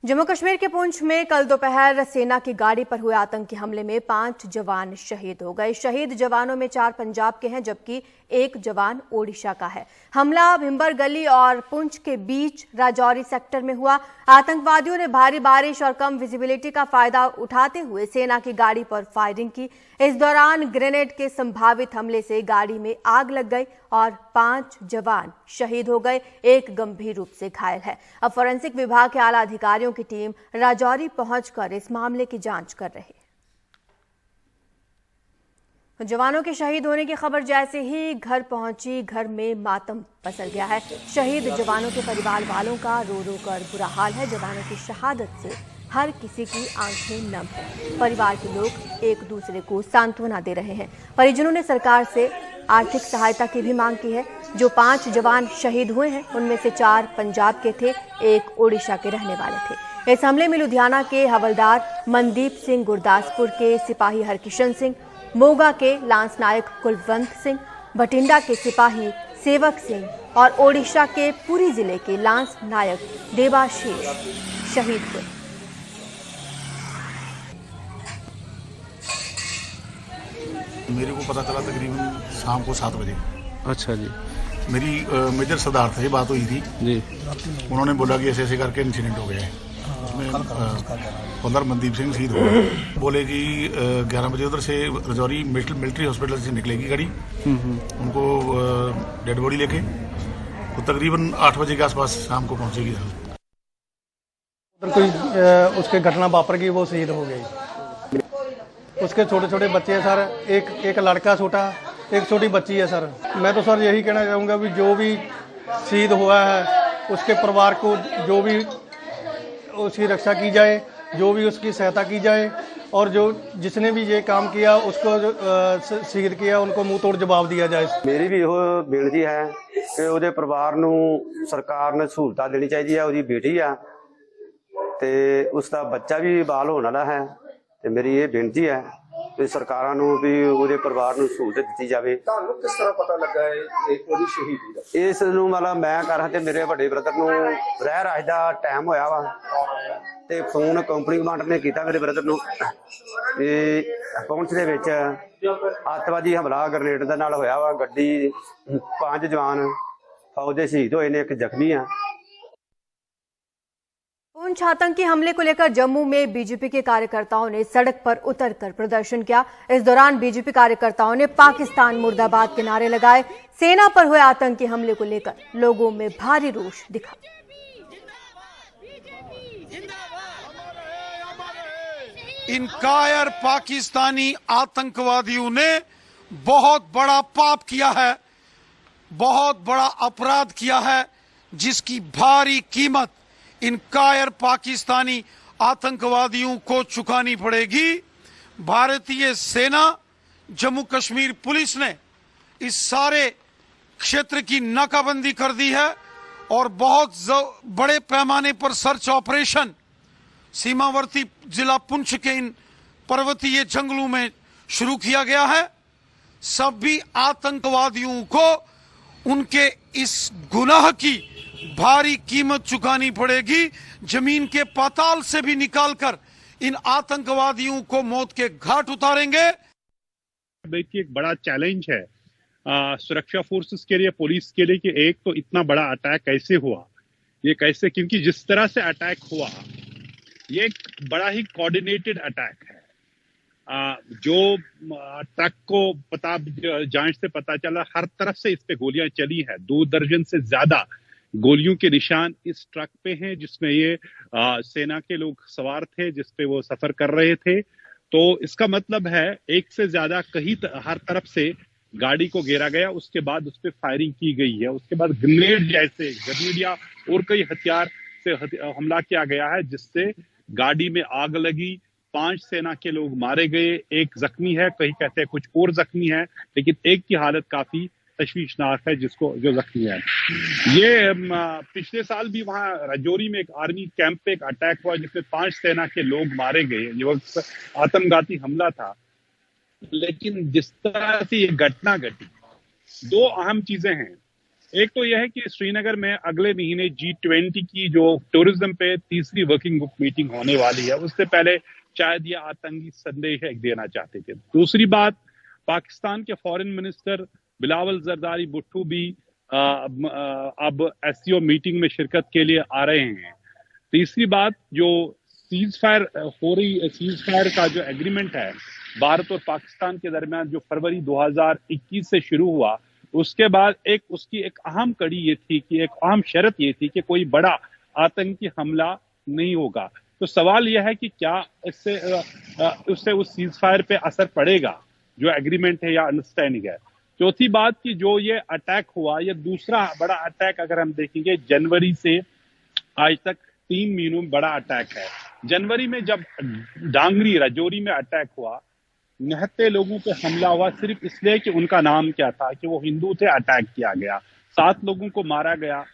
जम्मू कश्मीर के पुंछ में कल दोपहर सेना की गाड़ी पर हुए आतंकी हमले में 5 जवान शहीद हो गए। शहीद जवानों में 4 पंजाब के हैं जबकि 1 जवान ओडिशा का है। हमला भिंबर गली और पुंछ के बीच राजौरी सेक्टर में हुआ। आतंकवादियों ने भारी बारिश और कम विजिबिलिटी का फायदा उठाते हुए सेना की गाड़ी पर फायरिंग की। इस दौरान ग्रेनेड के संभावित हमले से गाड़ी में आग लग गई और 5 जवान शहीद हो गए, 1 गंभीर रूप से घायल है। अब फोरेंसिक विभाग के आला अधिकारियों की टीम राजौरी पहुंचकर इस मामले की जांच कर रही है। जवानों के शहीद होने की खबर जैसे ही घर पहुंची, घर में मातम पसर गया है। शहीद जवानों के परिवार वालों का रो रो कर बुरा हाल है। जवानों की शहादत से हर किसी की आंखें नम है। परिवार के लोग एक दूसरे को सांत्वना दे रहे हैं। परिजनों ने सरकार से आर्थिक सहायता की भी मांग की है। जो 5 जवान शहीद हुए हैं उनमें से 4 पंजाब के थे, 1 ओडिशा के रहने वाले थे। इस हमले में लुधियाना के हवलदार मनदीप सिंह, गुरदासपुर के सिपाही हरकिशन सिंह, मोगा के लांस नायक कुलवंत सिंह, बठिंडा के सिपाही सेवक सिंह और ओडिशा के पुरी जिले के लांस नायक देवाशीष शहीद हुए। मेरे को पता चला तकरीबन शाम को 7 बजे। अच्छा जी। मेरी मेजर सरदार से बात हुई थी जी। उन्होंने बोला कि ऐसे ऐसे करके इंसिडेंट हो गया है। उसमें हवलदार मनदीप सिंह शहीद हो गए। बोले कि 11 बजे उधर से राजौरी मिलिट्री हॉस्पिटल से निकलेगी गाड़ी, उनको डेड बॉडी लेके तो तकरीबन 8 बजे के आसपास शाम को पहुंचेगी। उधर कोई उसके घटना वापर गई, वो शहीद हो गई। उसके छोटे छोटे बच्चे हैं सर, एक लड़का छोटा, एक छोटी बच्ची है सर। मैं तो सर यही कहना चाहूँगा भी जो भी शहीद हुआ है उसके परिवार को जो भी उसकी रक्षा की जाए, जो भी उसकी सहायता की जाए और जो जिसने भी ये काम किया उसको शहीद किया उनको मुंह तोड़ जवाब दिया जाए। मेरी भी ਇਹੋ ਬੇਨਤੀ ਹੈ ਕਿ ਉਹਦੇ ਪਰਿਵਾਰ ਨੂੰ ਸਰਕਾਰ ਨੇ ਸਹੂਲਤਾਂ ਦੇਣੀ ਚਾਹੀਦੀ ਹੈ। ਉਹਦੀ ਬੇਟੀ ਆ ਤੇ ਉਸ ਦਾ ਬੱਚਾ ਵੀ ਬਾਲ ਹੋਣ ਵਾਲਾ ਹੈ ਤੇ ਮੇਰੀ ਇਹ ਬੇਨਤੀ ਹੈ ਕਿ ਸਰਕਾਰਾਂ ਨੂੰ ਵੀ ਉਹਦੇ ਪਰਿਵਾਰ ਨੂੰ ਸਹੂਲਤ ਦਿੱਤੀ ਜਾਵੇ। ਤੁਹਾਨੂੰ ਕਿਸ ਤਰ੍ਹਾਂ ਪਤਾ ਲੱਗਾ ਹੈ ਉਹਦੀ ਸ਼ਹੀਦੀ ਦਾ? ਇਸ ਨੂੰ ਮਤਲਬ ਮੈਂ ਕਰਾਂ ਤੇ ਮੇਰੇ ਵੱਡੇ ਬ੍ਰਦਰ ਨੂੰ ਰਹਿ ਰਾਜ ਦਾ ਟਾਈਮ ਹੋਇਆ ਵਾ ਤੇ ਫੋਨ ਕੰਪਨੀ ਕਮਾਂਡਰ ਨੇ ਕੀਤਾ ਮੇਰੇ ਬ੍ਰਦਰ ਨੂੰ ਤੇ ਪਹੁੰਚ ਦੇ ਵਿੱਚ ਅੱਤਵਾਦੀ ਹਮਲਾ ਗ੍ਰਨੇਡ ਦੇ ਨਾਲ ਹੋਇਆ ਵਾ। ਗੱਡੀ 5 ਜਵਾਨ ਫੌਜ ਦੇ शहीद ਹੋਏ ਨੇ, 1 ਜ਼ਖਮੀ ਆ। पुंछ आतंकी हमले को लेकर जम्मू में बीजेपी के कार्यकर्ताओं ने सड़क पर उतरकर प्रदर्शन किया। इस दौरान बीजेपी कार्यकर्ताओं ने पाकिस्तान मुर्दाबाद के नारे लगाए। सेना पर हुए आतंकी हमले को लेकर लोगों में भारी रोष दिखा। इन कायर पाकिस्तानी आतंकवादियों ने बहुत बड़ा पाप किया है, बहुत बड़ा अपराध किया है, जिसकी भारी कीमत इन कायर पाकिस्तानी आतंकवादियों को चुकानी पड़ेगी। भारतीय सेना, जम्मू कश्मीर पुलिस ने इस सारे क्षेत्र की नाकाबंदी कर दी है और बहुत बड़े पैमाने पर सर्च ऑपरेशन सीमावर्ती जिला पुंछ के इन पर्वतीय जंगलों में शुरू किया गया है। सभी आतंकवादियों को उनके इस गुनाह की भारी कीमत चुकानी पड़ेगी। जमीन के पाताल से भी निकालकर इन आतंकवादियों को मौत के घाट उतारेंगे। देखिए, एक बड़ा चैलेंज है सुरक्षा फोर्सेस के लिए, पुलिस के लिए कि एक तो इतना बड़ा अटैक कैसे हुआ, ये कैसे, क्योंकि जिस तरह से अटैक हुआ ये एक बड़ा ही कोऑर्डिनेटेड अटैक है। जो ट्रक को जांच से पता चला हर तरफ से इस पे गोलियां चली है। 2 दर्जन से ज्यादा गोलियों के निशान इस ट्रक पे हैं जिसमें ये सेना के लोग सवार थे, जिसपे वो सफर कर रहे थे। तो इसका मतलब है एक से ज्यादा हर तरफ से गाड़ी को घेरा गया, उसके बाद उस पर फायरिंग की गई है। उसके बाद ग्रेनेड या और कई हथियार से हमला किया गया है, जिससे गाड़ी में आग लगी। 5 सेना के लोग मारे गए, 1 जख्मी है, कहीं कहते हैं कुछ और जख्मी है, लेकिन एक की हालत काफी तशवीशनाक है जो जख्मी है। ये पिछले साल भी वहां राजौरी में एक आर्मी कैंप पे एक अटैक हुआ जिसमें 5 सेना के लोग मारे गए। ये आत्मघाती हमला था। लेकिन जिस तरह से ये घटना घटी, 2 अहम चीजें हैं। एक तो यह है कि श्रीनगर में अगले महीने G20 की जो टूरिज्म पे तीसरी वर्किंग ग्रुप मीटिंग होने वाली है, उससे पहले शायद ये आतंकी संदेश एक देना चाहते थे। दूसरी बात, पाकिस्तान के फॉरेन मिनिस्टर बिलावल जरदारी भुट्टो भी अब SCO मीटिंग में शिरकत के लिए आ रहे हैं। तीसरी बात, जो सीज फायर का जो एग्रीमेंट है भारत और पाकिस्तान के दरमियान, जो फरवरी 2021 से शुरू हुआ, उसके बाद उसकी एक अहम कड़ी ये थी कि एक अहम शर्त ये थी कि कोई बड़ा आतंकी हमला नहीं होगा। तो सवाल यह है कि क्या उससे उस सीज फायर पे असर पड़ेगा जो एग्रीमेंट है या अंडरस्टैंडिंग है। चौथी बात कि जो ये अटैक हुआ, ये दूसरा बड़ा अटैक अगर हम देखेंगे जनवरी से आज तक 3 महीनों में बड़ा अटैक है। जनवरी में जब डांगरी राजौरी में अटैक हुआ, 69 लोगों पे हमला हुआ सिर्फ इसलिए कि उनका नाम क्या था, कि वो हिंदू थे, अटैक किया गया। 7 लोगों को मारा गया,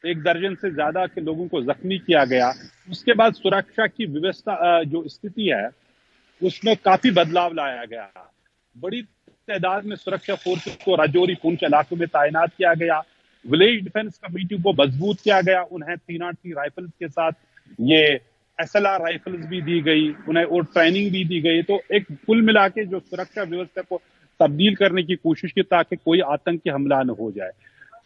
1 दर्जन से ज्यादा के लोगों को जख्मी किया गया। उसके बाद सुरक्षा की व्यवस्था जो स्थिति है उसमें काफी बदलाव लाया गया। बड़ी तादाद में सुरक्षा फोर्सेस को राजौरी पुंछ इलाकों में तैनात किया गया। विलेज डिफेंस कमेटी को मजबूत किया गया। उन्हें 303 राइफल्स के साथ ये SLR राइफल्स भी दी गई, उन्हें और ट्रेनिंग भी दी गई। तो एक कुल मिला के जो सुरक्षा व्यवस्था को तब्दील करने की कोशिश की ताकि कोई आतंकी हमला न हो जाए।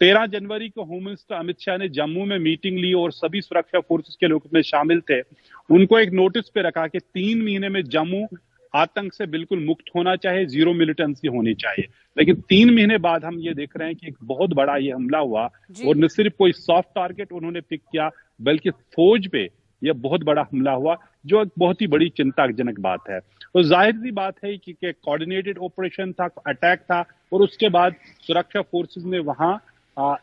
13 जनवरी को होम मिनिस्टर अमित शाह ने जम्मू में मीटिंग ली और सभी सुरक्षा फोर्सेस के लोग उसमें शामिल थे। उनको एक नोटिस पे रखा कि 3 महीने में जम्मू आतंक से बिल्कुल मुक्त होना चाहिए, जीरो मिलिटेंसी होनी चाहिए। लेकिन 3 महीने बाद हम ये देख रहे हैं कि एक बहुत बड़ा ये हमला हुआ और न सिर्फ कोई सॉफ्ट टारगेट उन्होंने पिक किया, बल्कि फौज पे यह बहुत बड़ा हमला हुआ, जो एक बहुत ही बड़ी चिंताजनक बात है। तो जाहिर सी बात है कि कोऑर्डिनेटेड ऑपरेशन था, अटैक था, और उसके बाद सुरक्षा फोर्सेस ने वहां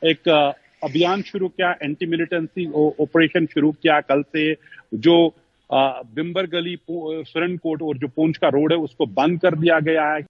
एक अभियान शुरू किया, एंटी मिलिटेंसी ऑपरेशन शुरू किया। कल से जो बिम्बर गली, सुरनकोट और जो पुंछ का रोड है उसको बंद कर दिया गया है।